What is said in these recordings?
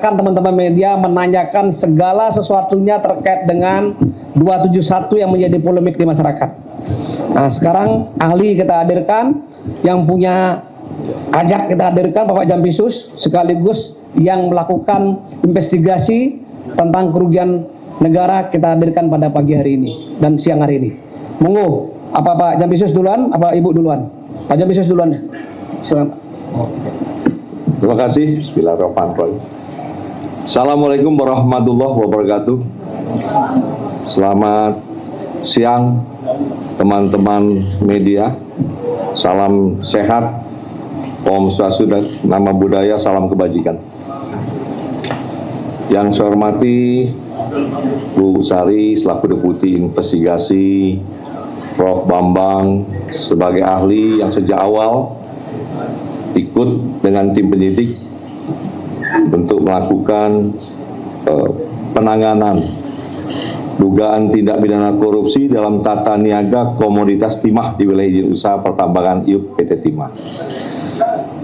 rekan-rekan teman-teman media menanyakan segala sesuatunya terkait dengan 271 yang menjadi polemik di masyarakat. Nah, sekarang ahli kita hadirkan, yang punya ajak kita hadirkan Bapak Jampisus, sekaligus yang melakukan investigasi tentang kerugian negara kita hadirkan pada pagi hari ini dan siang hari ini. Monggo, apa Pak Jampisus duluan, apa Ibu duluan? Pak Jampisus duluan ya. Silakan. Terima kasih. Bismillahirrahmanirrahim. Assalamualaikum warahmatullahi wabarakatuh. Selamat siang teman-teman media. Salam sehat, Om Swastiastu, Nama Budaya, salam kebajikan. Yang saya hormati Bu Sari selaku Deputi Investigasi, Prof. Bambang sebagai ahli yang sejak awal ikut dengan tim penyidik untuk melakukan penanganan dugaan tindak pidana korupsi dalam tata niaga komoditas timah di wilayah izin usaha pertambangan IUP PT Timah.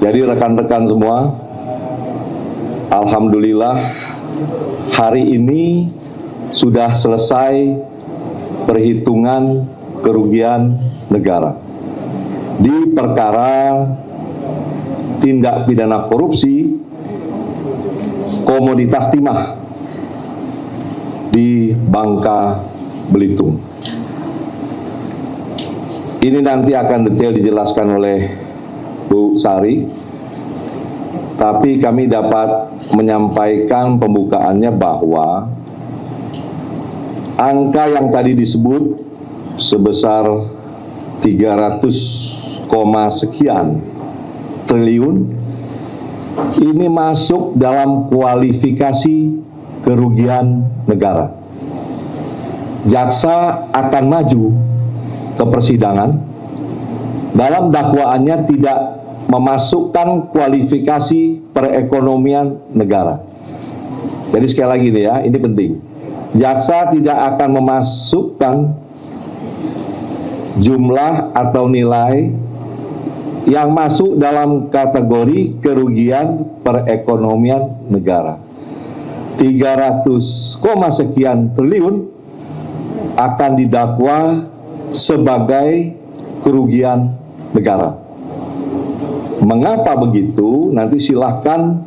Jadi rekan-rekan semua, alhamdulillah hari ini sudah selesai perhitungan kerugian negara di perkara tindak pidana korupsi komoditas timah di Bangka Belitung. Ini nanti akan detail dijelaskan oleh Bu Sari, tapi kami dapat menyampaikan pembukaannya bahwa angka yang tadi disebut sebesar 300, sekian triliun ini masuk dalam kualifikasi kerugian negara. Jaksa akan maju ke persidangan, dalam dakwaannya tidak memasukkan kualifikasi perekonomian negara. Jadi sekali lagi nih ya, ini penting. Jaksa tidak akan memasukkan jumlah atau nilai yang masuk dalam kategori kerugian perekonomian negara. 300, sekian triliun akan didakwa sebagai kerugian negara. Mengapa begitu? Nanti silahkan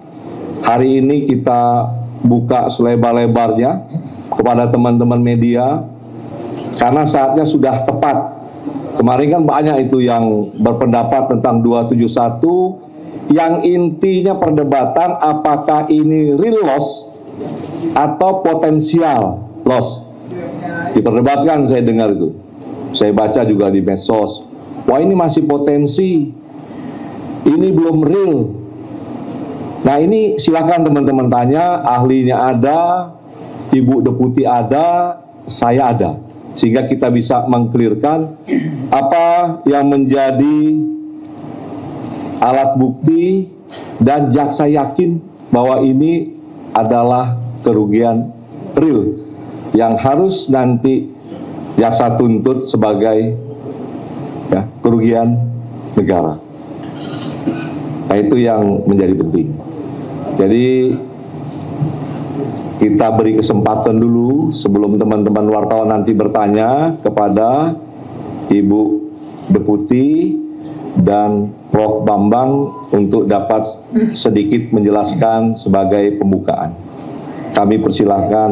hari ini kita buka selebar-lebarnya kepada teman-teman media, karena saatnya sudah tepat. Kemarin kan banyak itu yang berpendapat tentang 271, yang intinya perdebatan apakah ini real loss atau potensial loss. Diperdebatkan, saya dengar itu. Saya baca juga di medsos. Wah, ini masih potensi, ini belum real. Nah, ini silakan teman-teman tanya, ahlinya ada, Ibu Deputi ada, saya ada, sehingga kita bisa mengklirkan apa yang menjadi alat bukti dan jaksa yakin bahwa ini adalah kerugian real yang harus nanti jaksa tuntut sebagai ya, kerugian negara. Nah, itu yang menjadi penting. Jadi kita beri kesempatan dulu sebelum teman-teman wartawan nanti bertanya kepada Ibu Deputi dan Prof. Bambang untuk dapat sedikit menjelaskan sebagai pembukaan. Kami persilahkan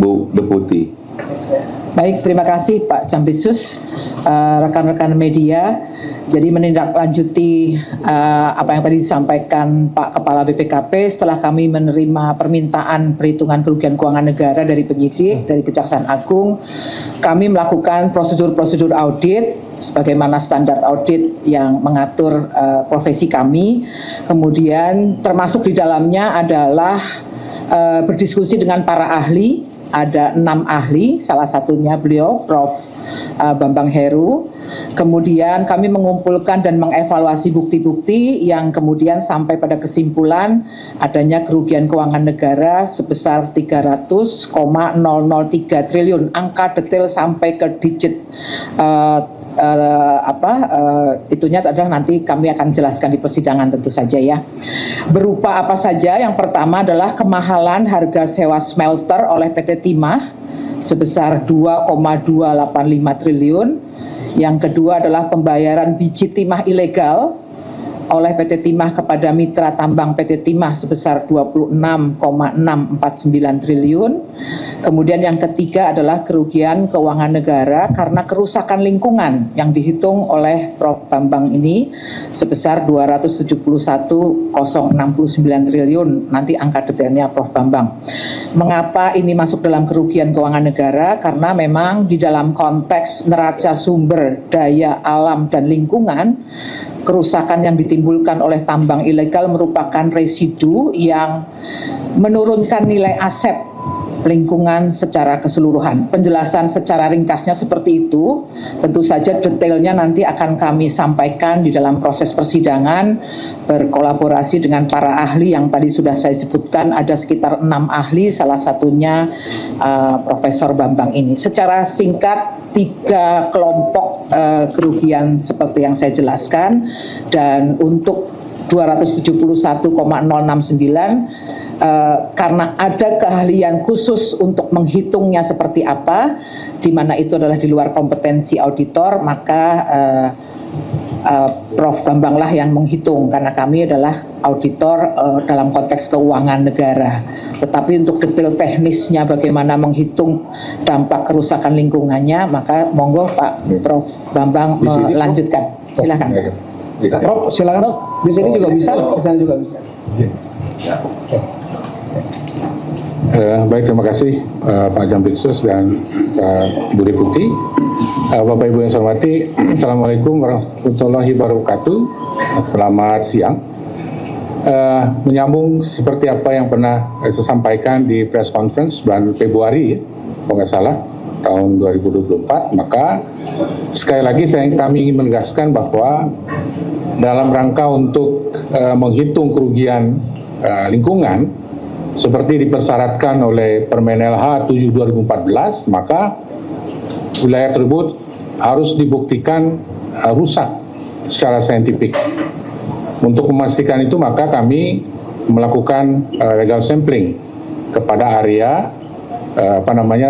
Bu Deputi. Baik, terima kasih Pak Jampisus, rekan-rekan media. Jadi menindaklanjuti apa yang tadi disampaikan Pak Kepala BPKP, setelah kami menerima permintaan perhitungan kerugian keuangan negara dari penyidik, dari Kejaksaan Agung, kami melakukan prosedur-prosedur audit sebagaimana standar audit yang mengatur profesi kami. Kemudian termasuk di dalamnya adalah berdiskusi dengan para ahli. Ada 6 ahli, salah satunya beliau Prof. Bambang Heru. Kemudian kami mengumpulkan dan mengevaluasi bukti-bukti yang kemudian sampai pada kesimpulan adanya kerugian keuangan negara sebesar 300,003 triliun. Angka detail sampai ke digit itunya adalah nanti kami akan jelaskan di persidangan tentu saja ya. Berupa apa saja? Yang pertama adalah kemahalan harga sewa smelter oleh PT Timah sebesar 2,285 triliun. Yang kedua adalah pembayaran biji timah ilegal oleh PT Timah kepada mitra tambang PT Timah sebesar 26,649 triliun. Kemudian yang ketiga adalah kerugian keuangan negara karena kerusakan lingkungan yang dihitung oleh Prof. Bambang ini sebesar 271,069 triliun. Nanti angka detailnya Prof. Bambang. Mengapa ini masuk dalam kerugian keuangan negara? Karena memang di dalam konteks neraca sumber daya alam dan lingkungan, kerusakan yang ditimbulkan oleh tambang ilegal merupakan residu yang menurunkan nilai aset lingkungan secara keseluruhan. Penjelasan secara ringkasnya seperti itu. Tentu saja detailnya nanti akan kami sampaikan di dalam proses persidangan berkolaborasi dengan para ahli yang tadi sudah saya sebutkan. Ada sekitar 6 ahli, salah satunya Profesor Bambang ini. Secara singkat, 3 kelompok kerugian seperti yang saya jelaskan, dan untuk 271,069 karena ada keahlian khusus untuk menghitungnya seperti apa, di mana itu adalah di luar kompetensi auditor, maka Prof. Bambang lah yang menghitung, karena kami adalah auditor dalam konteks keuangan negara. Tetapi untuk detail teknisnya bagaimana menghitung dampak kerusakan lingkungannya, maka monggo Pak Prof. Bambang melanjutkan. Silakan. Prof, silakan. Di sini juga bisa, di sana juga bisa. Baik, terima kasih Pak Jampitsus dan Bu Deputi. Bapak Ibu yang saya hormati, Assalamualaikum warahmatullahi wabarakatuh. Selamat siang. Menyambung seperti apa yang pernah saya sampaikan di press conference bulan Februari, kalau nggak salah, tahun 2024, maka sekali lagi kami ingin menegaskan bahwa dalam rangka untuk menghitung kerugian lingkungan seperti dipersyaratkan oleh Permen LH 7 2014, maka wilayah tersebut harus dibuktikan rusak secara saintifik. Untuk memastikan itu, maka kami melakukan legal sampling kepada area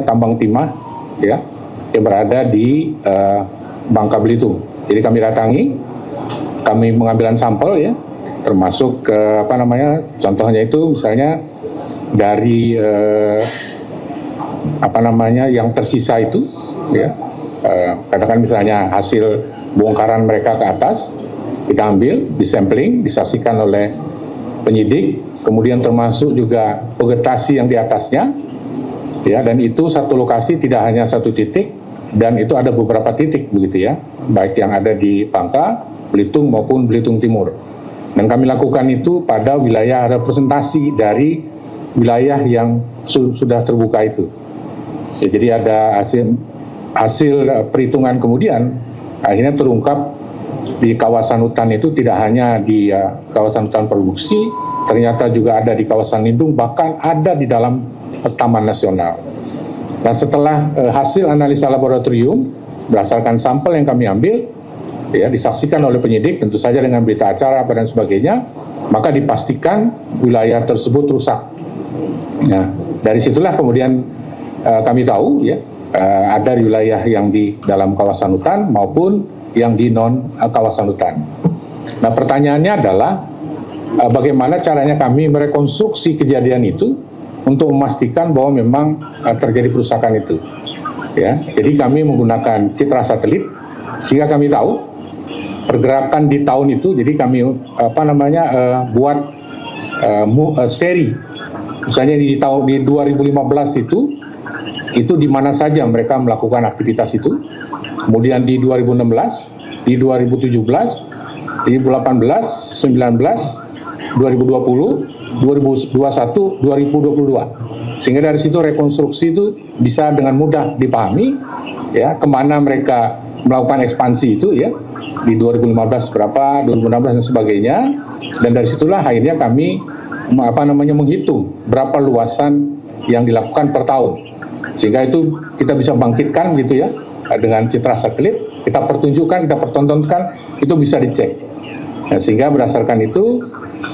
tambang timah ya yang berada di Bangka Belitung. Jadi kami datangi, kami mengambilan sampel ya, termasuk contohnya itu misalnya dari yang tersisa itu ya, katakan misalnya hasil bongkaran mereka ke atas, kita ambil, disampling, disaksikan oleh penyidik, kemudian termasuk juga vegetasi yang di atasnya ya, dan itu satu lokasi, tidak hanya satu titik, dan itu ada beberapa titik begitu ya, baik yang ada di Bangka, Belitung maupun Belitung Timur. Dan kami lakukan itu pada wilayah representasi dari wilayah yang sudah terbuka itu. Ya, jadi ada hasil perhitungan kemudian akhirnya terungkap di kawasan hutan itu tidak hanya di kawasan hutan produksi, ternyata juga ada di kawasan lindung, bahkan ada di dalam Taman Nasional. Nah, setelah hasil analisa laboratorium berdasarkan sampel yang kami ambil, ya disaksikan oleh penyidik, tentu saja dengan berita acara dan sebagainya, maka dipastikan wilayah tersebut rusak. Nah, dari situlah kemudian kami tahu ya ada wilayah yang di dalam kawasan hutan maupun yang di non kawasan hutan. Nah, pertanyaannya adalah bagaimana caranya kami merekonstruksi kejadian itu untuk memastikan bahwa memang terjadi kerusakan itu. Ya, jadi kami menggunakan citra satelit sehingga kami tahu pergerakan di tahun itu. Jadi kami buat seri. Misalnya di 2015 itu di mana saja mereka melakukan aktivitas itu. Kemudian di 2016, di 2017, di 2018, 19, 2020, 2021, 2022. Sehingga dari situ rekonstruksi itu bisa dengan mudah dipahami ya, kemana mereka melakukan ekspansi itu ya, di 2015 berapa, 2016 dan sebagainya. Dan dari situlah akhirnya kami menghitung berapa luasan yang dilakukan per tahun, sehingga itu kita bisa bangkitkan gitu ya dengan citra satelit kita pertunjukkan, kita pertontonkan, itu bisa dicek. Nah, sehingga berdasarkan itu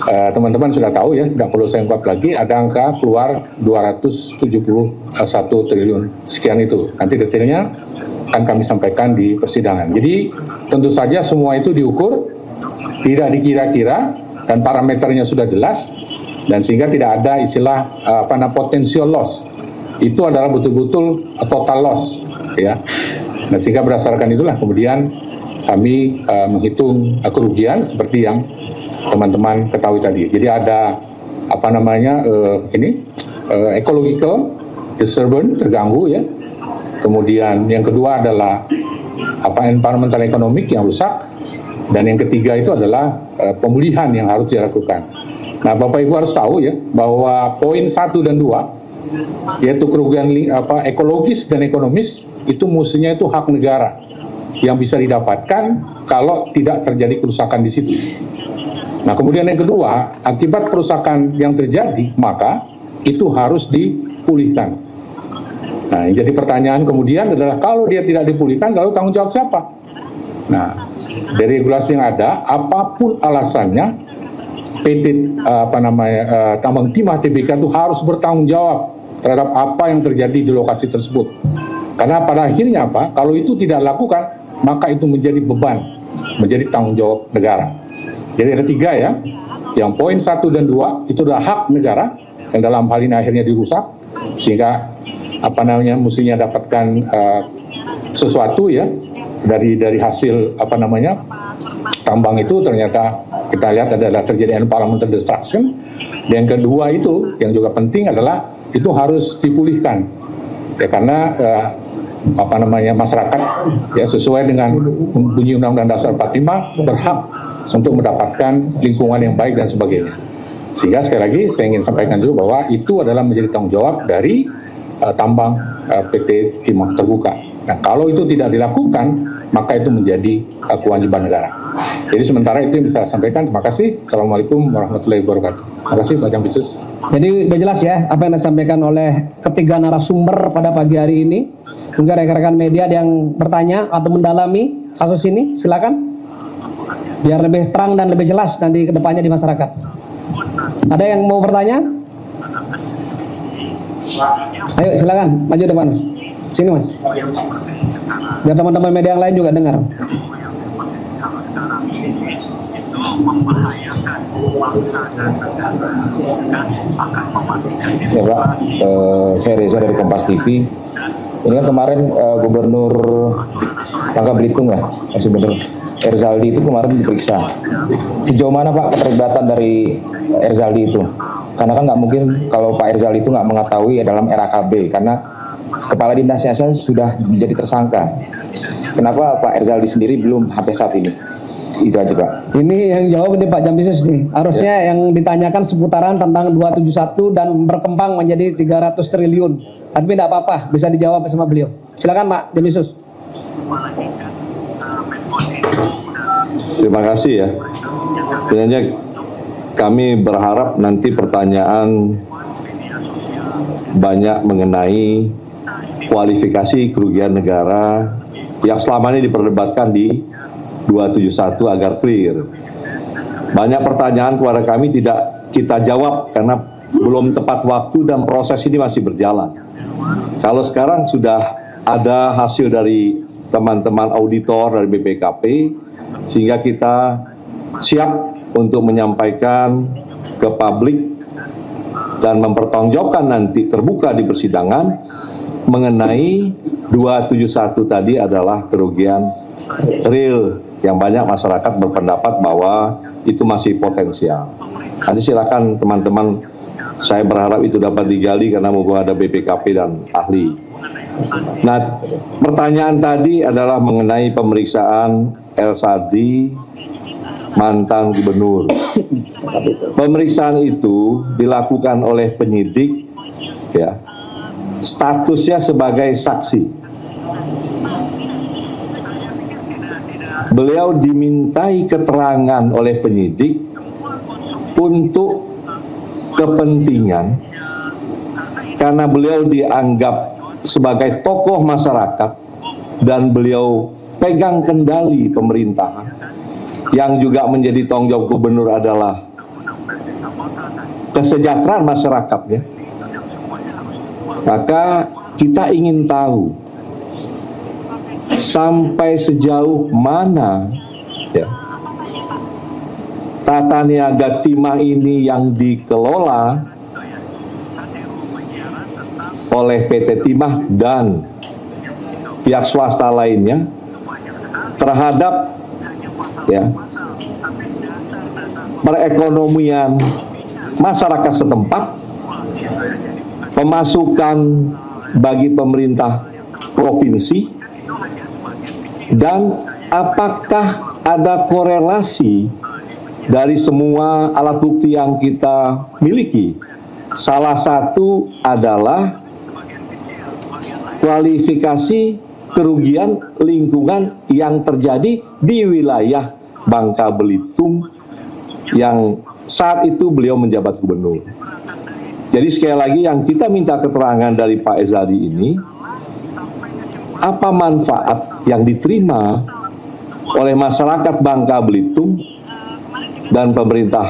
teman-teman sudah tahu ya, tidak perlu saya ungkap lagi, ada angka keluar 271 triliun sekian itu. Nanti detailnya akan kami sampaikan di persidangan. Jadi tentu saja semua itu diukur, tidak dikira-kira, dan parameternya sudah jelas, dan sehingga tidak ada istilah potential loss. Itu adalah betul-betul total loss, ya. Nah, sehingga berdasarkan itulah kemudian kami menghitung kerugian seperti yang teman-teman ketahui tadi. Jadi ada ecological disturbance, terganggu ya. Kemudian yang kedua adalah environmental economic yang rusak, dan yang ketiga itu adalah pemulihan yang harus dilakukan. Nah, Bapak Ibu harus tahu ya bahwa poin 1 dan 2 yaitu kerugian ekologis dan ekonomis itu mestinya itu hak negara yang bisa didapatkan kalau tidak terjadi kerusakan di situ. Nah, kemudian yang kedua, akibat kerusakan yang terjadi maka itu harus dipulihkan. Nah, yang jadi pertanyaan kemudian adalah kalau dia tidak dipulihkan, lalu tanggung jawab siapa? Nah, dari regulasi yang ada, apapun alasannya, PT Tambang Timah Tbk itu harus bertanggung jawab terhadap apa yang terjadi di lokasi tersebut. Karena pada akhirnya kalau itu tidak dilakukan, maka itu menjadi beban, menjadi tanggung jawab negara. Jadi ada 3 ya, yang poin 1 dan 2 itu adalah hak negara, yang dalam hal ini akhirnya dirusak, sehingga mestinya dapatkan sesuatu ya dari hasil tambang itu, ternyata kita lihat adalah terjadi environmental destruction. Dan yang kedua itu yang juga penting adalah itu harus dipulihkan ya, karena masyarakat ya sesuai dengan bunyi Undang-Undang Dasar 45 berhak untuk mendapatkan lingkungan yang baik dan sebagainya. Sehingga sekali lagi saya ingin sampaikan juga bahwa itu adalah menjadi tanggung jawab dari tambang PT Timah Terbuka. Nah, kalau itu tidak dilakukan, maka itu menjadi kewajiban negara. Jadi sementara itu yang bisa saya sampaikan. Terima kasih. Assalamualaikum warahmatullahi wabarakatuh. Terima kasih Pak Jampitsus. Jadi udah jelas ya apa yang disampaikan oleh ketiga narasumber pada pagi hari ini. Mungkin rekan-rekan media yang bertanya atau mendalami kasus ini, silakan. Biar lebih terang dan lebih jelas nanti ke depannya di masyarakat. Ada yang mau bertanya? Ayo silakan, maju depan Mas. Sini Mas. Biar teman-teman media yang lain juga dengar. Ya Pak, saya Reza dari Kompas TV. Ini kan kemarin Gubernur Bangka Belitung ya, masih bener Erzaldi itu kemarin diperiksa. Sejauh mana Pak keterlibatan dari Erzaldi itu? Karena kan nggak mungkin kalau Pak Erzaldi itu nggak mengetahui ya dalam RAKB, karena kepala dinasnya saya sudah menjadi tersangka. Kenapa Pak Erzaldi sendiri belum sampai saat ini? Itu aja Pak. Ini yang jawab ini Pak Jampitsus nih. Harusnya ya, yang ditanyakan seputaran tentang 271 dan berkembang menjadi 300 triliun. Tapi tidak apa-apa, bisa dijawab sama beliau. Silakan Pak Jampitsus. Terima kasih ya. Sebenarnya kami berharap nanti pertanyaan banyak mengenai kualifikasi kerugian negara yang selama ini diperdebatkan di 271 agar clear. Banyak pertanyaan kepada kami tidak kita jawab karena belum tepat waktu dan proses ini masih berjalan. Kalau sekarang sudah ada hasil dari teman-teman auditor dari BPKP, sehingga kita siap untuk menyampaikan ke publik dan mempertanggungjawabkan nanti terbuka di persidangan mengenai 271 tadi adalah kerugian real yang banyak masyarakat berpendapat bahwa itu masih potensial. Nanti silakan teman-teman, saya berharap itu dapat digali karena mumpung ada BPKP dan ahli. Nah, pertanyaan tadi adalah mengenai pemeriksaan Erzaldi, mantan gubernur. Pemeriksaan itu dilakukan oleh penyidik, ya, statusnya sebagai saksi. Beliau dimintai keterangan oleh penyidik untuk kepentingan karena beliau dianggap sebagai tokoh masyarakat dan beliau pegang kendali pemerintahan, yang juga menjadi tanggung jawab gubernur adalah kesejahteraan masyarakatnya, maka kita ingin tahu sampai sejauh mana ya, tata niaga timah ini yang dikelola oleh PT Timah dan pihak swasta lainnya terhadap ya, perekonomian masyarakat setempat, pemasukan bagi pemerintah provinsi, dan apakah ada korelasi dari semua alat bukti yang kita miliki. Salah satu adalah kualifikasi kerugian lingkungan yang terjadi di wilayah Bangka Belitung yang saat itu beliau menjabat gubernur. Jadi sekali lagi yang kita minta keterangan dari Pak Ezadi ini, apa manfaat yang diterima oleh masyarakat Bangka Belitung dan pemerintah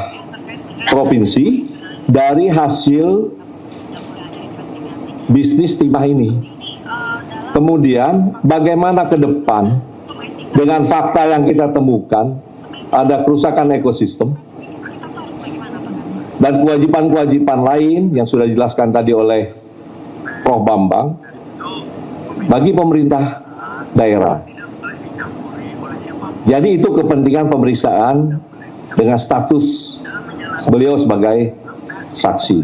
provinsi dari hasil bisnis timah ini. Kemudian bagaimana ke depan dengan fakta yang kita temukan, ada kerusakan ekosistem dan kewajiban-kewajiban lain yang sudah dijelaskan tadi oleh Prof. Bambang bagi pemerintah daerah. Jadi itu kepentingan pemeriksaan dengan status beliau sebagai saksi.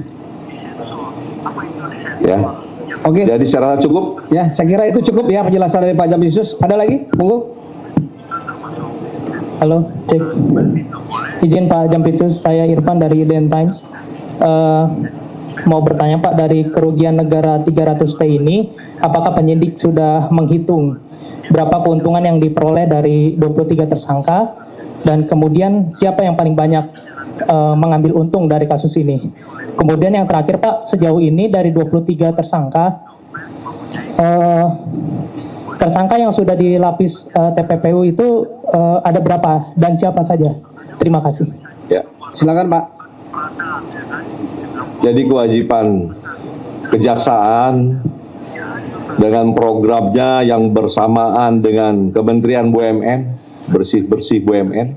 Ya. Oke. Jadi secara cukup. Ya, saya kira itu cukup ya penjelasan dari Pak Jampitsus. Ada lagi? Monggo. Halo, cek. Izin Pak Jampitsus, saya Irfan dari Den Times. Mau bertanya Pak, dari kerugian negara 300T ini, apakah penyidik sudah menghitung berapa keuntungan yang diperoleh dari 23 tersangka, dan kemudian siapa yang paling banyak mengambil untung dari kasus ini? Kemudian yang terakhir Pak, sejauh ini dari 23 tersangka, tersangka yang sudah dilapis TPPU itu ada berapa dan siapa saja? Terima kasih. Ya. Silakan Pak. Jadi kewajiban kejaksaan dengan programnya yang bersamaan dengan Kementerian BUMN, bersih-bersih BUMN,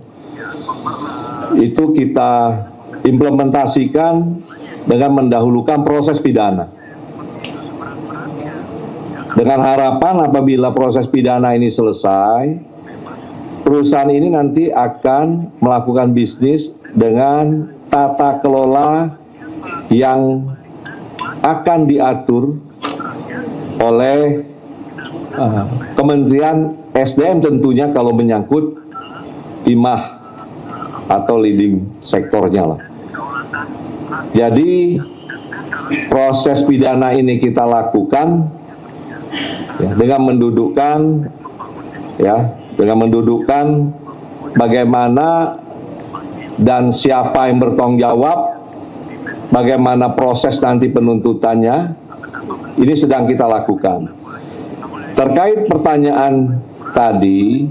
itu kita implementasikan dengan mendahulukan proses pidana. Dengan harapan apabila proses pidana ini selesai, perusahaan ini nanti akan melakukan bisnis dengan tata kelola yang akan diatur oleh Kementerian SDM tentunya kalau menyangkut timah atau leading sektornya lah. Jadi proses pidana ini kita lakukan ya, dengan mendudukkan bagaimana dan siapa yang bertanggung jawab, bagaimana proses nanti penuntutannya, ini sedang kita lakukan. Terkait pertanyaan tadi,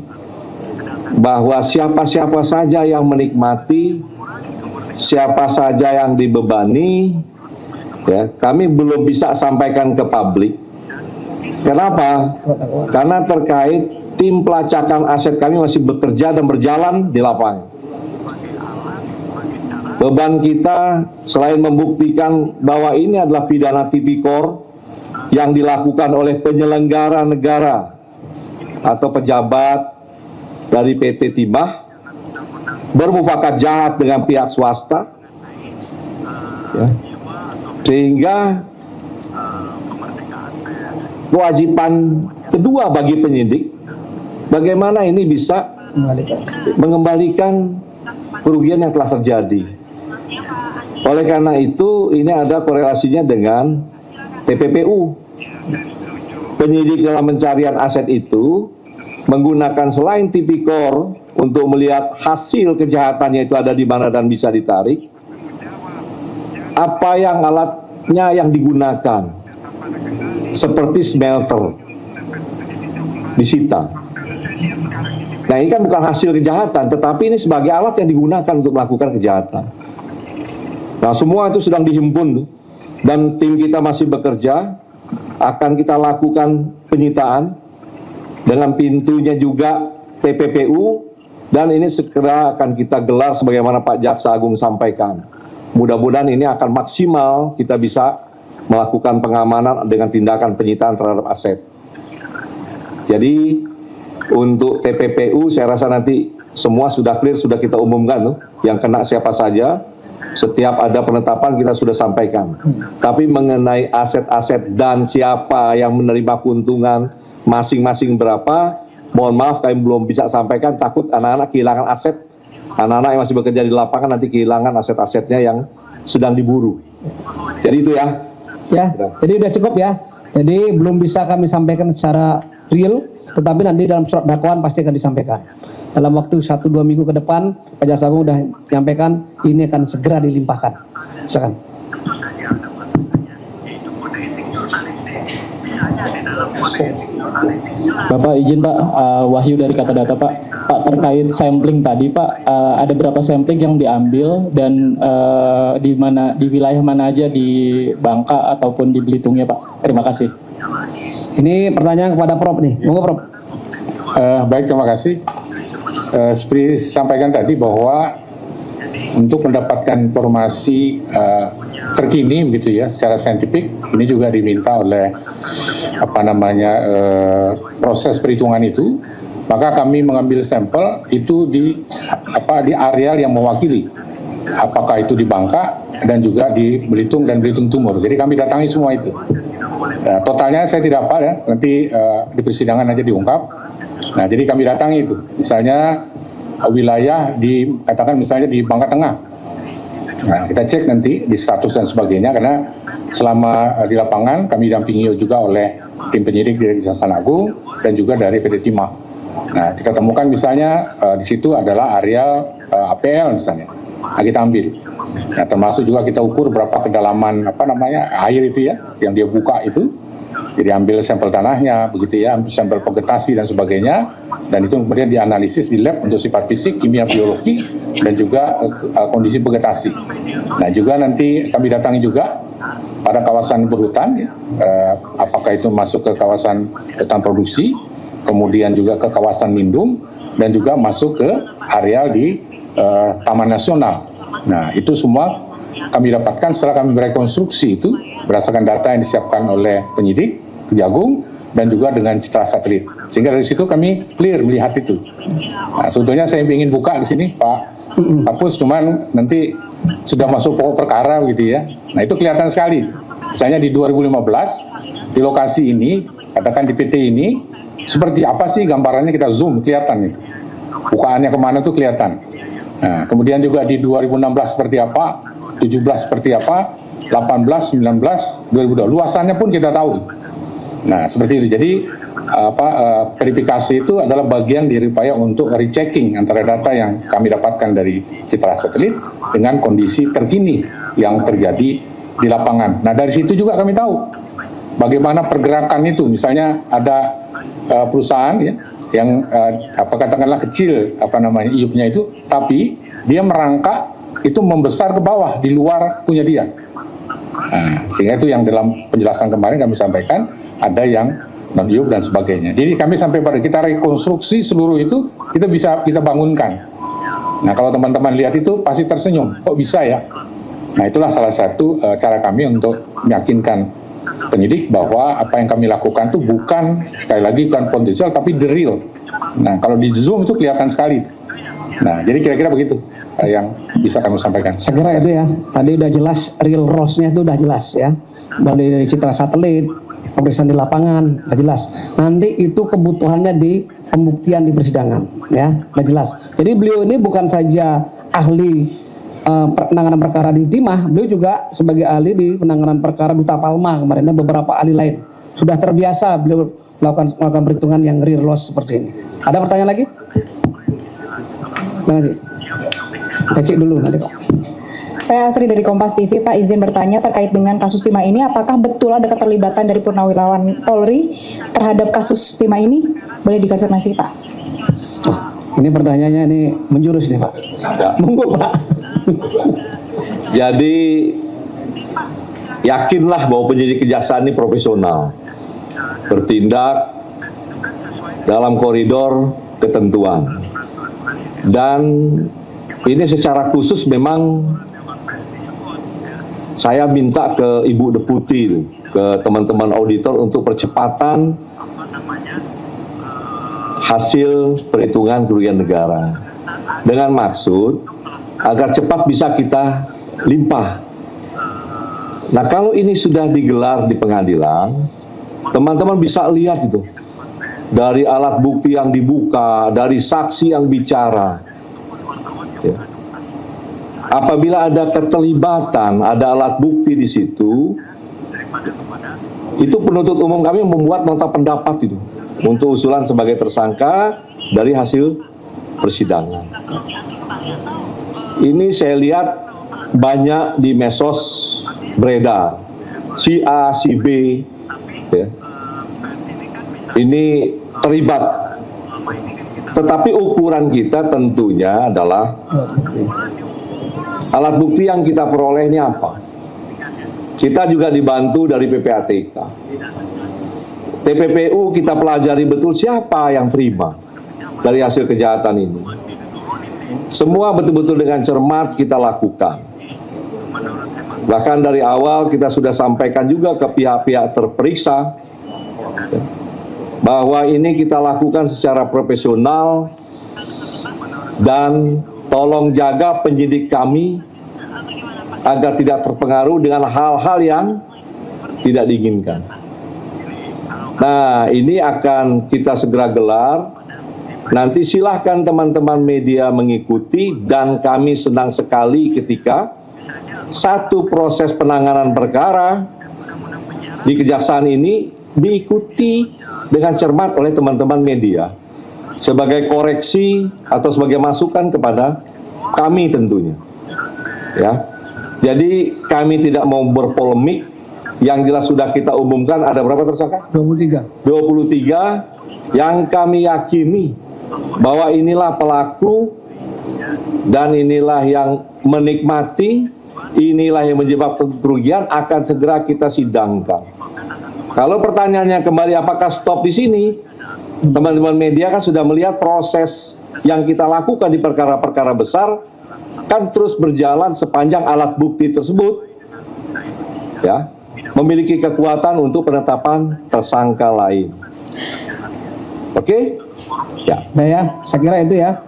bahwa siapa-siapa saja yang menikmati, siapa saja yang dibebani, ya, kami belum bisa sampaikan ke publik. Kenapa? Karena terkait tim pelacakan aset kami masih bekerja dan berjalan di lapangan. Beban kita selain membuktikan bahwa ini adalah pidana tipikor yang dilakukan oleh penyelenggara negara atau pejabat dari PT Timah bermufakat jahat dengan pihak swasta, ya, sehingga kewajiban kedua bagi penyidik bagaimana ini bisa mengembalikan kerugian yang telah terjadi. Oleh karena itu ini ada korelasinya dengan TPPU. Penyidik dalam pencarian aset itu menggunakan selain tipikor untuk melihat hasil kejahatannya itu ada di mana dan bisa ditarik, apa yang alatnya yang digunakan seperti smelter disita. Nah ini kan bukan hasil kejahatan, tetapi ini sebagai alat yang digunakan untuk melakukan kejahatan. Nah semua itu sedang dihimpun dan tim kita masih bekerja, akan kita lakukan penyitaan dengan pintunya juga TPPU, dan ini segera akan kita gelar sebagaimana Pak Jaksa Agung sampaikan. Mudah-mudahan ini akan maksimal kita bisa melakukan pengamanan dengan tindakan penyitaan terhadap aset. Jadi untuk TPPU saya rasa nanti semua sudah clear, sudah kita umumkan yang kena siapa saja. Setiap ada penetapan kita sudah sampaikan. Tapi mengenai aset-aset dan siapa yang menerima keuntungan masing-masing berapa, mohon maaf kami belum bisa sampaikan, takut anak-anak kehilangan aset. Anak-anak yang masih bekerja di lapangan nanti kehilangan aset-asetnya yang sedang diburu. Jadi itu ya. Ya, jadi udah cukup ya. Jadi belum bisa kami sampaikan secara real, tetapi nanti dalam surat dakwaan pasti akan disampaikan. Dalam waktu 1-2 minggu ke depan, Pak Jaksa Agung sudah menyampaikan ini akan segera dilimpahkan. Silakan. Bapak izin Pak, Wahyu dari Kata Data Pak. Pak terkait sampling tadi Pak, ada berapa sampling yang diambil dan di wilayah mana aja di Bangka ataupun di Belitungnya Pak? Terima kasih. Ini pertanyaan kepada Prof nih, monggo Prof. Baik, terima kasih. Seperti sampaikan tadi bahwa untuk mendapatkan informasi terkini begitu ya secara saintifik, ini juga diminta oleh proses perhitungan itu, maka kami mengambil sampel itu di areal yang mewakili, apakah itu di Bangka dan juga di Belitung dan Belitung Timur. Jadi kami datangi semua itu. Nah, totalnya saya tidak hafal ya, nanti di persidangan aja diungkap. Nah, jadi kami datangi itu, misalnya wilayah katakan misalnya di Bangka Tengah. Nah, kita cek nanti di status dan sebagainya, karena selama di lapangan kami dampingi juga oleh tim penyidik dari Kejaksaan Agung dan juga dari PD Timah. Nah, kita temukan misalnya di situ adalah areal APL misalnya. Nah, kita ambil. Nah, termasuk juga kita ukur berapa kedalaman air itu ya, yang dia buka itu. Jadi ambil sampel tanahnya, begitu ya, ambil sampel vegetasi dan sebagainya, dan itu kemudian dianalisis di lab untuk sifat fisik, kimia, biologi, dan juga kondisi vegetasi. Nah, juga nanti kami datangi juga pada kawasan berhutan, ya, apakah itu masuk ke kawasan hutan produksi, kemudian juga ke kawasan lindung, dan juga masuk ke areal di Taman Nasional. Nah, itu semua kami dapatkan setelah kami merekonstruksi itu berdasarkan data yang disiapkan oleh penyidik Kejagung dan juga dengan citra satelit. Sehingga dari situ kami clear melihat itu. Nah, sebetulnya saya ingin buka di sini Pak Kapus, cuman nanti sudah masuk pokok perkara gitu ya. Nah, itu kelihatan sekali. Misalnya di 2015 di lokasi ini, katakan di PT ini, seperti apa sih gambarannya, kita zoom kelihatan itu. Bukaannya kemana tuh kelihatan. Nah, kemudian juga di 2016 seperti apa, 17 seperti apa, 18, 19, 2022, luasannya pun kita tahu. Nah, seperti itu. Jadi verifikasi itu adalah bagian dari upaya untuk rechecking antara data yang kami dapatkan dari citra satelit dengan kondisi terkini yang terjadi di lapangan. Nah, dari situ juga kami tahu bagaimana pergerakan itu. Misalnya ada perusahaan ya yang katakanlah kecil iupnya itu, tapi dia merangkak itu membesar ke bawah di luar punya dia. Nah, sehingga itu yang dalam penjelasan kemarin kami sampaikan ada yang non iup dan sebagainya. Jadi kami sampai pada kita rekonstruksi seluruh itu, kita bisa kita bangunkan. Nah, kalau teman-teman lihat itu pasti tersenyum, kok bisa ya? Nah, itulah salah satu cara kami untuk meyakinkan penyidik bahwa apa yang kami lakukan itu bukan, sekali lagi bukan potensial tapi the real. Nah, kalau di zoom itu kelihatan sekali. Nah, jadi kira-kira begitu yang bisa kami sampaikan. Segera itu ya, tadi udah jelas real ROS-nya itu udah jelas ya, dari citra satelit, pemeriksaan di lapangan udah jelas. Nanti itu kebutuhannya di pembuktian di persidangan ya, udah jelas. Jadi beliau ini bukan saja ahli penanganan perkara di Timah, beliau juga sebagai ahli di penanganan perkara Duta Palma kemarin dan beberapa ahli lain. Sudah terbiasa beliau melakukan perhitungan yang real loss seperti ini. Ada pertanyaan lagi? Terima kasih. Kita cek dulu nanti kok. Saya Asri dari Kompas TV, Pak, izin bertanya terkait dengan kasus Timah ini, apakah betul ada keterlibatan dari purnawirawan Polri terhadap kasus Timah ini? Boleh dikonfirmasi Pak? Ini pertanyaannya ini menjurus nih Pak. Ya. Monggo Pak. Jadi yakinlah bahwa penyidik kejaksaan ini profesional, bertindak dalam koridor ketentuan. Dan ini secara khusus memang saya minta ke Ibu Deputi, ke teman-teman auditor untuk percepatan hasil perhitungan kerugian negara. Dengan maksud agar cepat bisa kita limpah. Nah, kalau ini sudah digelar di pengadilan, teman-teman bisa lihat itu. Dari alat bukti yang dibuka, dari saksi yang bicara. Ya. Apabila ada keterlibatan, ada alat bukti di situ, itu penuntut umum kami membuat nota pendapat itu untuk usulan sebagai tersangka dari hasil persidangan. Ini saya lihat banyak di medsos beredar, si A, si B, ya. Ini terlibat. Tetapi ukuran kita tentunya adalah alat bukti yang kita peroleh ini apa. Kita juga dibantu dari PPATK. TPPU kita pelajari betul siapa yang terima dari hasil kejahatan ini. Semua betul-betul dengan cermat kita lakukan. Bahkan dari awal kita sudah sampaikan juga ke pihak-pihak terperiksa bahwa ini kita lakukan secara profesional dan tolong jaga penyidik kami agar tidak terpengaruh dengan hal-hal yang tidak diinginkan. Nah, ini akan kita segera gelar. Nanti silahkan teman-teman media mengikuti, dan kami senang sekali ketika satu proses penanganan perkara di kejaksaan ini diikuti dengan cermat oleh teman-teman media sebagai koreksi atau sebagai masukan kepada kami tentunya. Ya. Jadi kami tidak mau berpolemik, yang jelas sudah kita umumkan ada berapa tersangka? 23. 23 yang kami yakini bahwa inilah pelaku dan inilah yang menikmati, inilah yang menyebabkan kerugian, akan segera kita sidangkan. Kalau pertanyaannya kembali apakah stop di sini, teman-teman media kan sudah melihat proses yang kita lakukan di perkara-perkara besar kan terus berjalan sepanjang alat bukti tersebut ya memiliki kekuatan untuk penetapan tersangka lain. Oke? Ya. Nah ya, saya kira itu ya.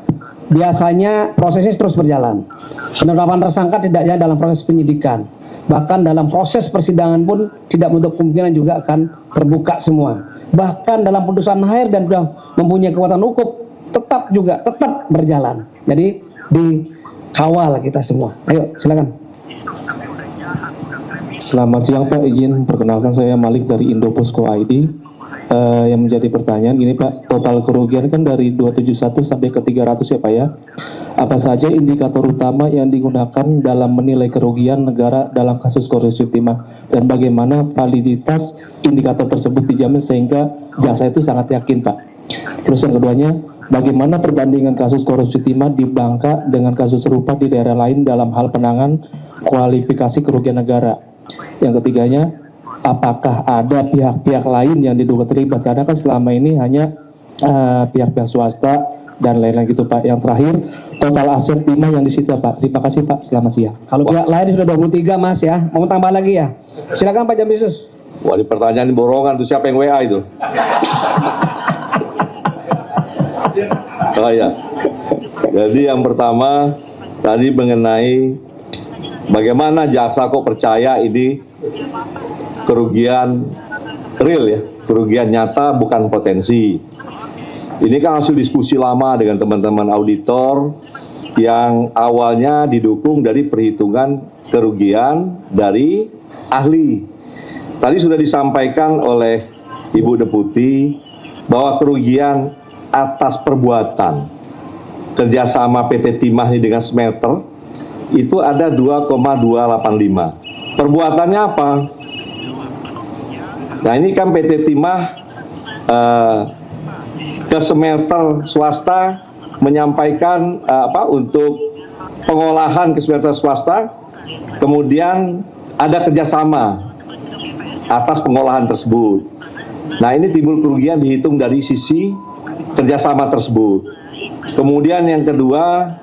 Biasanya prosesnya terus berjalan. Penetapan tersangka tidak hanya dalam proses penyidikan, bahkan dalam proses persidangan pun tidak menutup kemungkinan juga akan terbuka semua. Bahkan dalam putusan akhir dan sudah mempunyai kekuatan hukum tetap berjalan. Jadi dikawal kita semua. Ayo, silakan. Selamat siang Pak, izin perkenalkan saya Malik dari Indoposko ID. Yang menjadi pertanyaan gini Pak, total kerugian kan dari 271 sampai ke 300 ya Pak ya. Apa saja indikator utama yang digunakan dalam menilai kerugian negara dalam kasus korupsi timah, dan bagaimana validitas indikator tersebut dijamin sehingga jaksa itu sangat yakin Pak. Terus yang keduanya, bagaimana perbandingan kasus korupsi timah di Bangka dengan kasus serupa di daerah lain dalam hal penanganan kualifikasi kerugian negara. Yang ketiganya, apakah ada pihak-pihak lain yang diduga terlibat, karena kan selama ini hanya pihak-pihak swasta dan lain-lain gitu Pak. Yang terakhir, total aset timah yang disita Pak. Terima kasih Pak, selamat siang. Kalau pihak lain sudah 23 Mas ya, mau tambah lagi ya? Silakan Pak Jampisus. Wah, di pertanyaan borongan itu siapa yang WA itu? Oh ya. Jadi yang pertama tadi mengenai bagaimana jaksa kok percaya ini kerugian real ya, kerugian nyata bukan potensi. Ini kan hasil diskusi lama dengan teman-teman auditor yang awalnya didukung dari perhitungan kerugian dari ahli. Tadi sudah disampaikan oleh Ibu Deputi bahwa kerugian atas perbuatan kerjasama PT Timah ini dengan smelter itu ada 2,285. Perbuatannya apa? Nah ini kan PT Timah ke smelter swasta menyampaikan untuk pengolahan ke smelter swasta, kemudian ada kerjasama atas pengolahan tersebut. Nah, ini timbul kerugian dihitung dari sisi kerjasama tersebut. Kemudian yang kedua,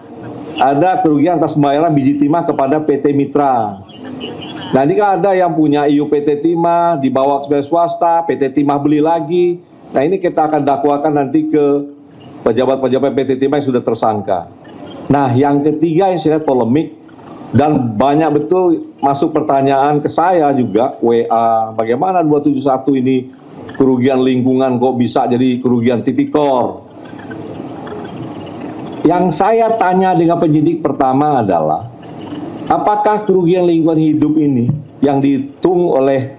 ada kerugian atas pembayaran biji timah kepada PT Mitra. Nah, ini kan ada yang punya IU PT Timah, dibawa ke swasta, PT Timah beli lagi. Nah, ini kita akan dakwakan nanti ke pejabat-pejabat PT Timah yang sudah tersangka. Nah, yang ketiga yang saya lihat polemik, dan banyak betul masuk pertanyaan ke saya juga, WA, bagaimana 271 ini kerugian lingkungan kok bisa jadi kerugian tipikor. Yang saya tanya dengan penyidik pertama adalah, apakah kerugian lingkungan hidup ini yang dihitung oleh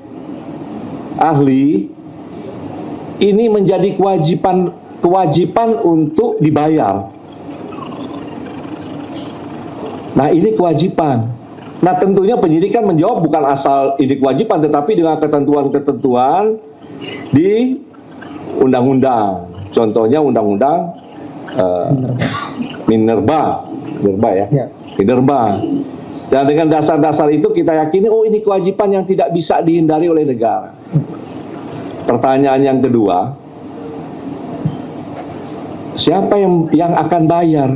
ahli ini menjadi kewajiban untuk dibayar? Nah, ini kewajiban. Nah, tentunya penyidik kan menjawab bukan asal ini kewajiban, tetapi dengan ketentuan-ketentuan di undang-undang. Contohnya undang-undang Minerba ya. Minerba. Dan dengan dasar-dasar itu kita yakini, oh ini kewajiban yang tidak bisa dihindari oleh negara. Pertanyaan yang kedua, siapa yang akan bayar?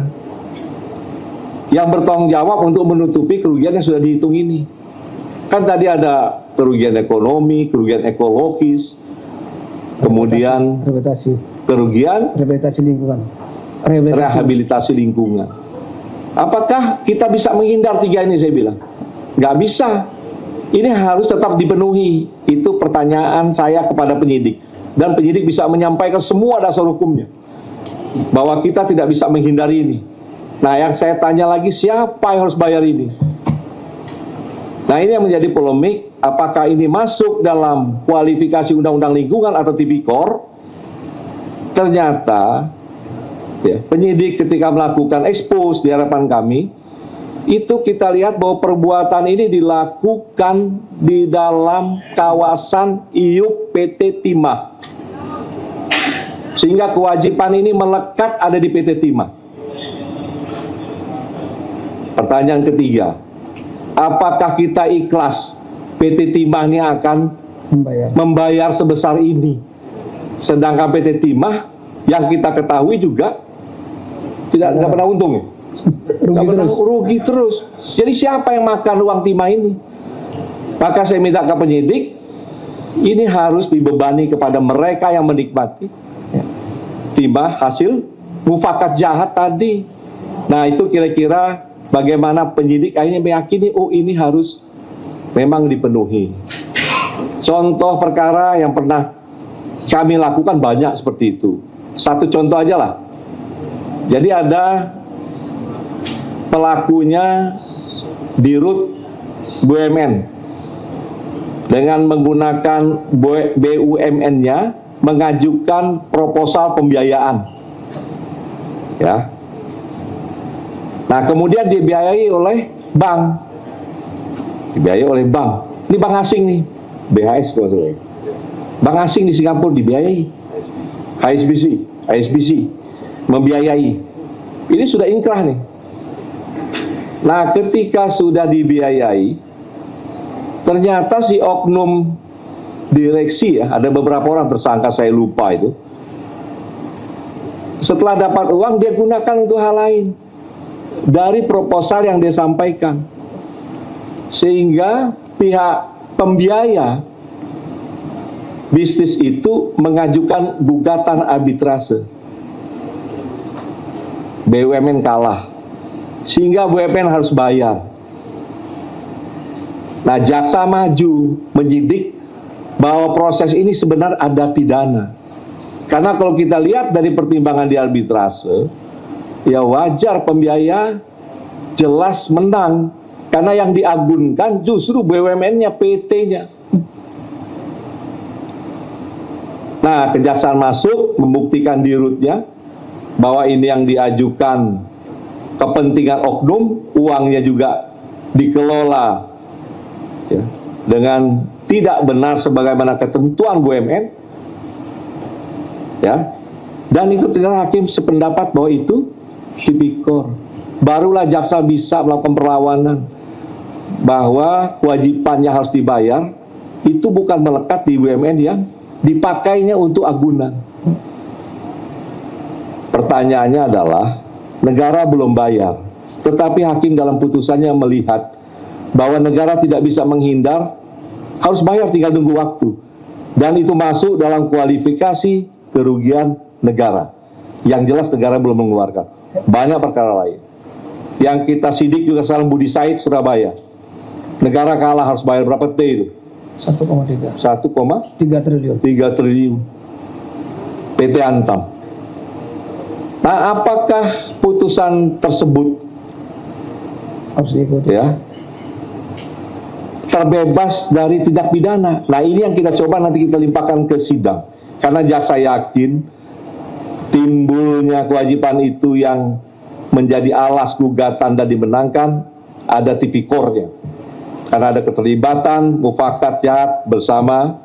Yang bertanggung jawab untuk menutupi kerugian yang sudah dihitung ini. Kan tadi ada kerugian ekonomi, kerugian ekologis, kemudian kerugian rehabilitasi lingkungan. Apakah kita bisa menghindar tiga ini? Saya bilang nggak bisa. Ini harus tetap dipenuhi. Itu pertanyaan saya kepada penyidik, dan penyidik bisa menyampaikan semua dasar hukumnya bahwa kita tidak bisa menghindari ini. Nah, yang saya tanya lagi, siapa yang harus bayar ini? Nah, ini yang menjadi polemik, apakah ini masuk dalam kualifikasi undang-undang lingkungan atau tipikor? Ternyata ya, penyidik ketika melakukan expose di hadapan kami, itu kita lihat bahwa perbuatan ini dilakukan di dalam kawasan IUP PT Timah, sehingga kewajiban ini melekat ada di PT Timah. Pertanyaan ketiga, apakah kita ikhlas PT Timah ini akan membayar sebesar ini? Sedangkan PT Timah yang kita ketahui juga tidak pernah untung ya? Rugi terus. Jadi siapa yang makan uang timah ini? Maka saya minta ke penyidik, ini harus dibebani kepada mereka yang menikmati timah hasil mufakat jahat tadi. Nah, itu kira-kira bagaimana penyidik akhirnya meyakini, oh ini harus memang dipenuhi. Contoh perkara yang pernah kami lakukan banyak seperti itu. Satu contoh aja lah. Jadi ada pelakunya Dirut BUMN dengan menggunakan BUMN-nya mengajukan proposal pembiayaan. Ya. Nah, kemudian dibiayai oleh bank. Dibiayai oleh bank. Ini bank asing nih, BHS kalau saya. Bank asing di Singapura dibiayai. HSBC membiayai. Ini sudah inkrah nih. Nah, ketika sudah dibiayai, ternyata si oknum direksi, ya, ada beberapa orang tersangka, saya lupa itu. Setelah dapat uang, dia gunakan untuk hal lain dari proposal yang dia sampaikan, sehingga pihak pembiaya bisnis itu mengajukan gugatan arbitrase. BUMN kalah, sehingga BUMN harus bayar. Nah, jaksa maju menyidik bahwa proses ini sebenarnya ada pidana. Karena kalau kita lihat dari pertimbangan di arbitrase, ya wajar pembiaya jelas menang, karena yang diagunkan justru BUMN-nya, PT-nya. Nah, kejaksaan masuk membuktikan Dirutnya bahwa ini yang diajukan kepentingan oknum, uangnya juga dikelola ya, dengan tidak benar sebagaimana ketentuan BUMN. Ya. Dan itu ternyata hakim sependapat bahwa itu tipikor. Barulah jaksa bisa melakukan perlawanan bahwa kewajiban yang harus dibayar itu bukan melekat di BUMN yang dipakainya untuk agunan. Pertanyaannya adalah, negara belum bayar, tetapi hakim dalam putusannya melihat bahwa negara tidak bisa menghindar, harus bayar, tinggal tunggu waktu. Dan itu masuk dalam kualifikasi kerugian negara. Yang jelas negara belum mengeluarkan. Banyak perkara lain. Yang kita sidik juga sekarang Budi Said, Surabaya. Negara kalah harus bayar berapa T itu? 1,3 1,3 triliun. triliun. PT Antam. Nah, apakah putusan tersebut Harus diikuti. ya terbebas dari tindak pidana? Nah, ini yang kita coba nanti kita limpahkan ke sidang. Karena jaksa yakin timbulnya kewajiban itu yang menjadi alas gugatan dan dimenangkan ada tipikornya. Karena ada keterlibatan mufakat jahat bersama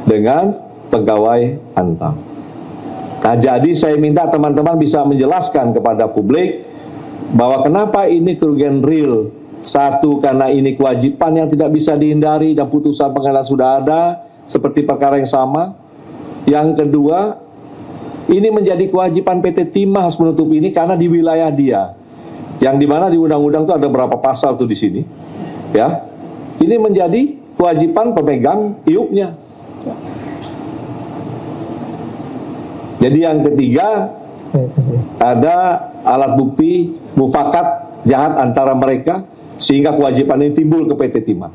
dengan pegawai Antam. Nah, jadi saya minta teman-teman bisa menjelaskan kepada publik bahwa kenapa ini kerugian real. Satu, karena ini kewajiban yang tidak bisa dihindari dan putusan pengadilan sudah ada seperti perkara yang sama. Yang kedua, ini menjadi kewajiban PT Timah harus menutup ini karena di wilayah dia. Yang dimana di undang-undang itu ada berapa pasal tuh di sini. Ya, ini menjadi kewajiban pemegang iupnya. Jadi yang ketiga, ada alat bukti mufakat jahat antara mereka sehingga kewajiban ini timbul ke PT Timah.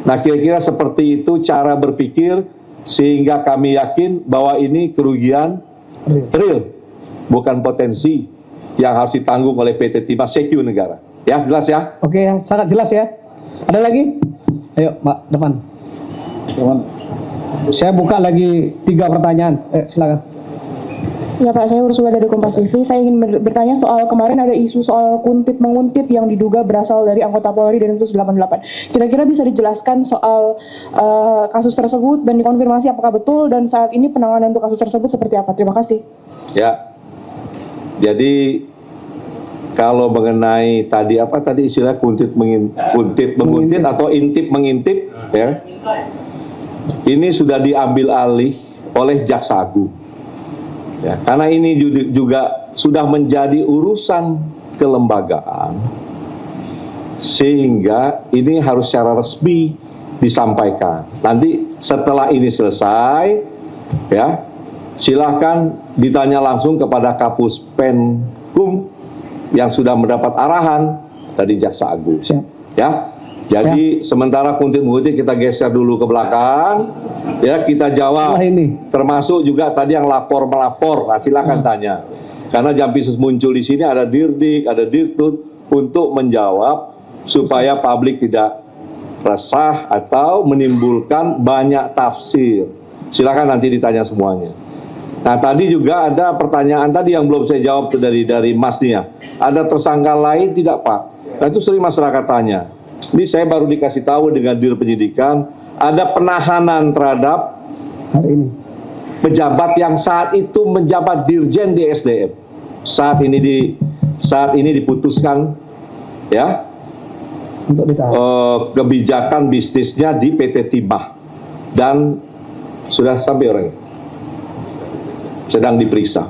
Nah, kira-kira seperti itu cara berpikir sehingga kami yakin bahwa ini kerugian real, bukan potensi yang harus ditanggung oleh PT Timah Secu negara. Ya, jelas ya? Oke ya, sangat jelas ya. Ada lagi? Ayo, Mbak, depan. Saya buka lagi 3 pertanyaan. Silakan. Ya Pak, saya Ursula dari Kompas TV. Saya ingin bertanya soal kemarin ada isu soal kuntit-menguntit yang diduga berasal dari anggota Polri Densus 88. Kira-kira bisa dijelaskan soal kasus tersebut dan dikonfirmasi apakah betul dan saat ini penanganan untuk kasus tersebut seperti apa? Terima kasih. Ya, jadi kalau mengenai tadi apa tadi istilah kuntit menguntit atau intip mengintip, ya, ini sudah diambil alih oleh Jaksa Agung. Ya, karena ini juga sudah menjadi urusan kelembagaan, sehingga ini harus secara resmi disampaikan. Nanti setelah ini selesai, ya, silahkan ditanya langsung kepada Kapus Penkum yang sudah mendapat arahan dari Jaksa Agung. Ya, jadi sementara kuntit-menguntit kita geser dulu ke belakang, ya, kita jawab. Ini. Termasuk juga tadi yang lapor-melapor, nah, silakan tanya. Karena Jampisus muncul di sini ada Dirdik, ada Dirtut untuk menjawab supaya publik tidak resah atau menimbulkan banyak tafsir. Silakan nanti ditanya semuanya. Nah, tadi juga ada pertanyaan tadi yang belum saya jawab dari Masnya. Ada tersangka lain tidak, Pak? Nah, itu sering masyarakat tanya. Ini saya baru dikasih tahu dengan Dir Penyidikan, ada penahanan terhadap hari ini pejabat yang saat itu menjabat Dirjen di SDM. Saat ini diputuskan, ya, untuk ditahan. Kebijakan bisnisnya di PT Timah dan sudah sampai orangnya, sedang diperiksa.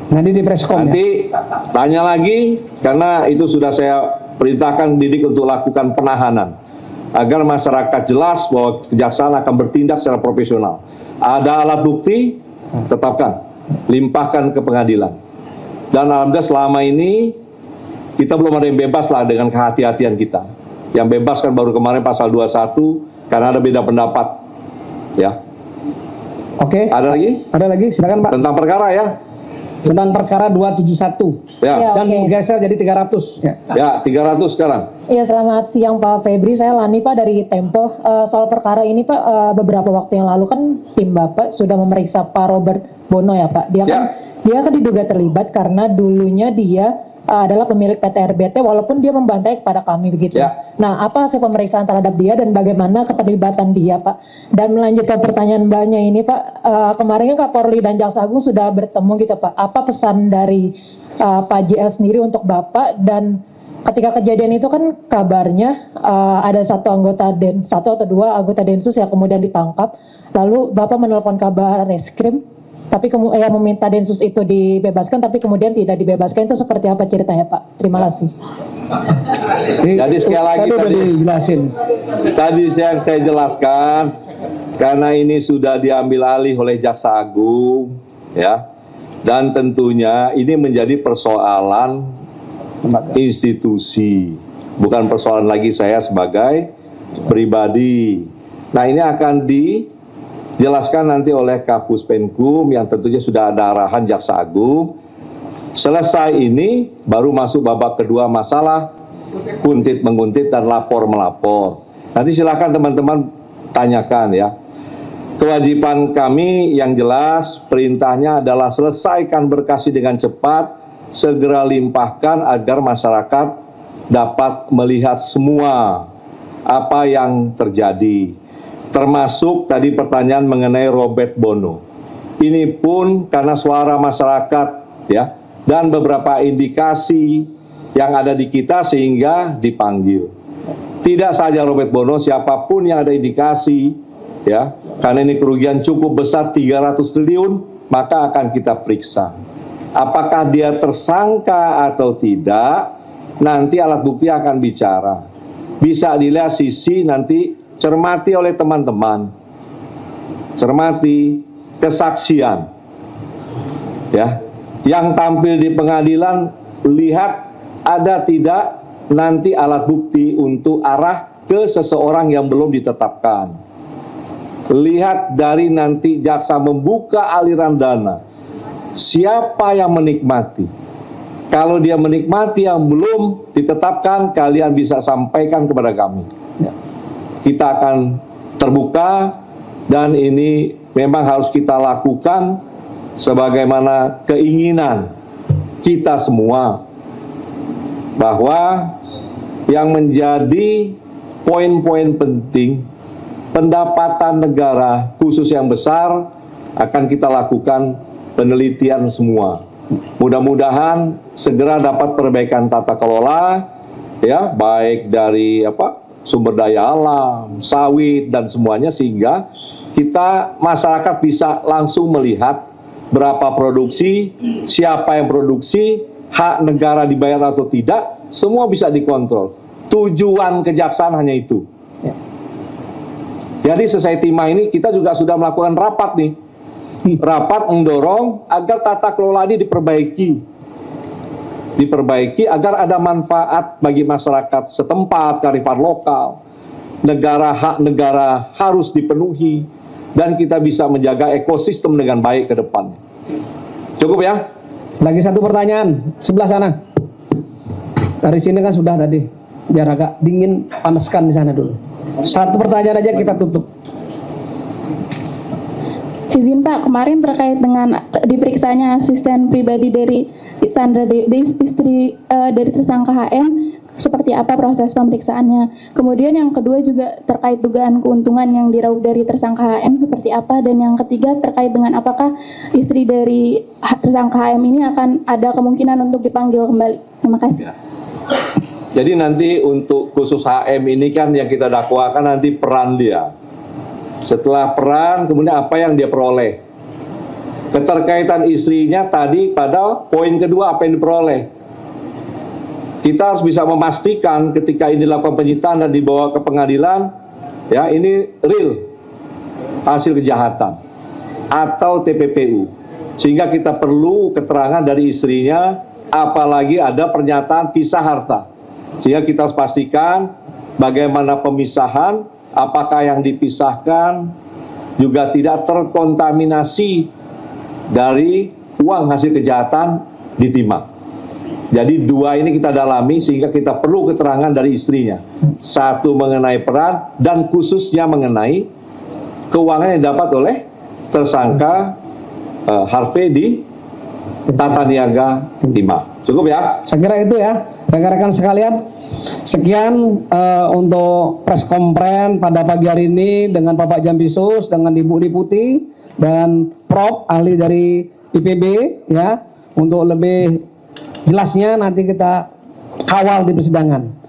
Nanti di preskom. Nanti tanya lagi karena itu sudah saya perintahkan Didik untuk lakukan penahanan agar masyarakat jelas bahwa kejaksaan akan bertindak secara profesional. Ada alat bukti, tetapkan, limpahkan ke pengadilan. Dan alhamdulillah selama ini kita belum ada yang bebas lah dengan kehati-hatian kita. Yang bebas kan baru kemarin pasal 21 karena ada beda pendapat. Ya. Oke. Ada lagi? Ada lagi, silakan Pak. Tentang perkara ya. Tentang perkara 271. Ya. Dan menggeser jadi 300. Ya, 300 sekarang. Iya, selamat siang Pak Febri. Saya Lani Pak dari Tempo. Soal perkara ini Pak, beberapa waktu yang lalu kan tim Bapak sudah memeriksa Pak Robert Bono ya Pak. Dia kan diduga terlibat karena dulunya dia adalah pemilik PT RBT walaupun dia membantai kepada kami begitu. Ya. Nah, apa hasil pemeriksaan terhadap dia dan bagaimana keterlibatan dia, Pak? Dan melanjutkan pertanyaan Mbaknya ini, Pak, kemarin kan Kapolri dan Jaksa Agung sudah bertemu gitu, Pak. Apa pesan dari Pak JL sendiri untuk Bapak? Dan ketika kejadian itu kan kabarnya ada satu atau dua anggota Densus yang kemudian ditangkap, lalu Bapak menelpon kabar reskrim, tapi yang meminta Densus itu dibebaskan, tapi kemudian tidak dibebaskan. Itu seperti apa ceritanya, Pak? Terima kasih. Jadi sekali lagi tadi saya jelaskan, karena ini sudah diambil alih oleh Jaksa Agung, ya, dan tentunya ini menjadi persoalan institusi, bukan persoalan lagi saya sebagai pribadi. Nah, ini akan dijelaskan nanti oleh Kapus Penkum yang tentunya sudah ada arahan Jaksa Agung. Selesai ini baru masuk babak kedua, masalah kuntit menguntit dan lapor melapor. Nanti silakan teman-teman tanyakan ya. Kewajiban kami yang jelas, perintahnya adalah selesaikan berkas dengan cepat, segera limpahkan agar masyarakat dapat melihat semua apa yang terjadi. Termasuk tadi pertanyaan mengenai Robert Bono. Ini pun karena suara masyarakat ya, dan beberapa indikasi yang ada di kita sehingga dipanggil. Tidak saja Robert Bono, siapapun yang ada indikasi ya, karena ini kerugian cukup besar 300 triliun, maka akan kita periksa. Apakah dia tersangka atau tidak, nanti alat bukti akan bicara. Bisa dilihat sisi nanti, cermati oleh teman-teman, cermati kesaksian ya, yang tampil di pengadilan, lihat ada tidak nanti alat bukti untuk arah ke seseorang yang belum ditetapkan. Lihat dari nanti jaksa membuka aliran dana, siapa yang menikmati. Kalau dia menikmati yang belum ditetapkan, kalian bisa sampaikan kepada kami. Kita akan terbuka, dan ini memang harus kita lakukan sebagaimana keinginan kita semua, bahwa yang menjadi poin-poin penting pendapatan negara khusus yang besar akan kita lakukan penelitian semua. Mudah-mudahan segera dapat perbaikan tata kelola ya, baik dari sumber daya alam, sawit dan semuanya, sehingga kita masyarakat bisa langsung melihat berapa produksi, siapa yang produksi, hak negara dibayar atau tidak, semua bisa dikontrol. Tujuan kejaksaan hanya itu. Jadi selesai timah ini kita juga sudah melakukan rapat nih. Rapat mendorong agar tata kelola ini diperbaiki agar ada manfaat bagi masyarakat setempat, kearifan lokal. Hak negara harus dipenuhi, dan kita bisa menjaga ekosistem dengan baik ke depannya. Cukup ya? Lagi satu pertanyaan, sebelah sana. Dari sini kan sudah tadi, biar agak dingin, panaskan di sana dulu. Satu pertanyaan aja kita tutup. Izin Pak, kemarin terkait dengan diperiksanya asisten pribadi dari Sandra Dewi, istri dari tersangka HM, seperti apa proses pemeriksaannya. Kemudian yang kedua juga terkait dugaan keuntungan yang diraup dari tersangka HM seperti apa. Dan yang ketiga terkait dengan apakah istri dari tersangka HM ini akan ada kemungkinan untuk dipanggil kembali. Terima kasih. Jadi nanti untuk khusus HM ini kan yang kita dakwakan nanti peran dia. Setelah peran, kemudian apa yang dia peroleh. Keterkaitan istrinya tadi pada poin kedua, apa yang diperoleh. Kita harus bisa memastikan ketika ini dilakukan penyitaan dan dibawa ke pengadilan, ya ini real hasil kejahatan atau TPPU. Sehingga kita perlu keterangan dari istrinya, apalagi ada pernyataan pisah harta. Sehingga kita harus pastikan bagaimana pemisahan, apakah yang dipisahkan juga tidak terkontaminasi dari uang hasil kejahatan di timah. Jadi dua ini kita dalami sehingga kita perlu keterangan dari istrinya. Satu mengenai peran dan khususnya mengenai keuangan yang didapat oleh tersangka Harvey di Tata Niaga Timah. Cukup ya? Saya kira itu ya, rekan-rekan sekalian. Sekian untuk press conference pada pagi hari ini dengan Bapak Jampitsus, dengan Ibu Deputi dan Prof ahli dari IPB ya. Untuk lebih jelasnya nanti kita kawal di persidangan.